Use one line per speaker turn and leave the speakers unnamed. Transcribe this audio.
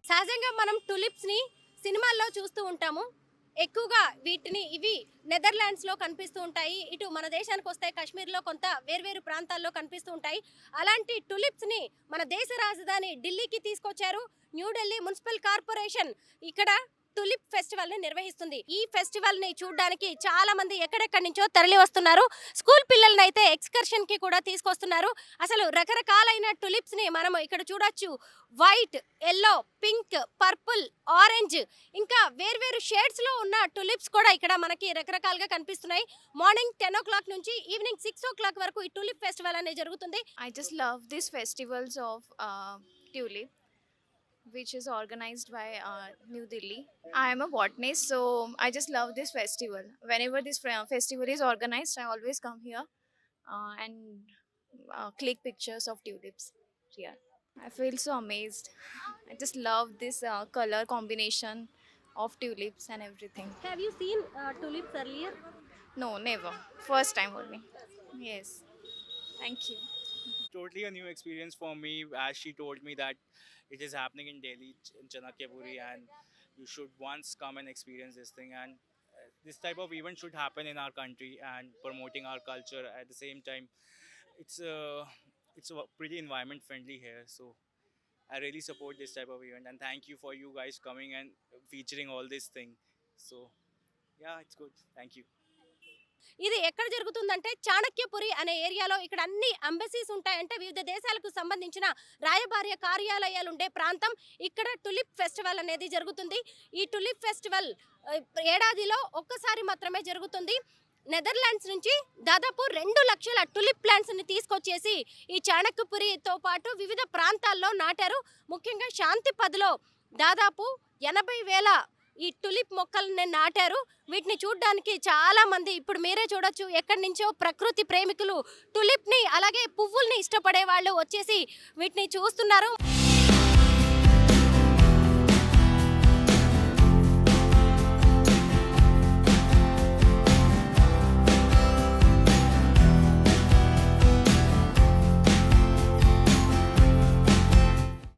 సహజంగా మనం టులిప్స్ని సినిమాల్లో చూస్తూ ఉంటాము. ఎక్కువగా ఇవి నెదర్లాండ్స్‌లో కనిపిస్తూ ఉంటాయి. ఇటు మన దేశానికి వస్తే కాశ్మీర్‌లో కొంత వేర్వేరు ప్రాంతాల్లో కనిపిస్తూ ఉంటాయి. అలాంటి టులిప్స్‌ని మన దేశ రాజధాని ఢిల్లీకి తీసుకొచ్చారు. న్యూఢిల్లీ మున్సిపల్ కార్పొరేషన్ ఇక్కడ టులిప్ ఫెస్టివల్ ని నిర్వహిస్తుంది. ఈ ఫెస్టివల్ ని చూడడానికి చాలా మంది ఎక్కడెక్కడి నుంచో తరలి వస్తున్నారు. స్కూల్ పిల్లల్ని అయితే ఎక్స్కర్షన్ కి కూడా తీసుకొస్తున్నారు. అసలు రకరకాలైన టులిప్స్ ని మనం ఇక్కడ చూడొచ్చు. White, yellow, pink, purple, orange ఇంకా వేర్వేరు షేడ్స్ లో ఉన్న టులిప్స్ కూడా ఇక్కడ మనకి రకరకాలుగా కనిపిస్తున్నాయి. మార్నింగ్ 10 o'clock నుంచి ఈవినింగ్ 6 o'clock వరకు ఈ టులిప్ ఫెస్టివల్ అనేది జరుగుతుంది.
I just love these festivals of tulip, which is organized by New Delhi. I am a botanist, so I just love this festival. Whenever this festival is organized, I always come here and click pictures of tulips here. I feel so amazed. I just love this color combination of tulips and everything.
Have you seen tulips earlier?
No, never. First time only. Yes. Thank you.
Totally a new experience for me, as she told me that it is happening in Delhi, in Chanakyapuri, and you should once come and experience this thing. And this type of event should happen in our country and promoting our culture at the same time. It's pretty environment friendly here, so I really support this type of event, and thank you for you guys coming and featuring all this thing. So yeah, it's good. Thank you.
ఇది ఎక్కడ జరుగుతుందంటే చాణక్యపురి అనే ఏరియాలో. ఇక్కడ అన్ని అంబసీస్ ఉంటాయంటే వివిధ దేశాలకు సంబంధించిన రాయబార్య కార్యాలయాలు ఉండే ప్రాంతం. ఇక్కడ టులిప్ ఫెస్టివల్ అనేది జరుగుతుంది. ఈ టులిప్ ఫెస్టివల్ ఏడాదిలో ఒక్కసారి మాత్రమే జరుగుతుంది. నెదర్లాండ్స్ నుంచి దాదాపు 2 లక్షల టులిప్ ప్లాంట్స్ ని తీసుకొచ్చేసి ఈ చాణక్యపురితో పాటు వివిధ ప్రాంతాల్లో నాటారు. ముఖ్యంగా శాంతిపథ్లో దాదాపు 80,000 ఈ టులిప్ మొక్కల్ని నాటారు. వీటిని చూడడానికి చాలా మంది, ఇప్పుడు మీరే చూడొచ్చు, ఎక్కడి నుంచో ప్రకృతి ప్రేమికులు టులిప్ ని అలాగే పువ్వుల్ని ఇష్టపడే వాళ్ళు వచ్చేసి వీటిని చూస్తున్నారు.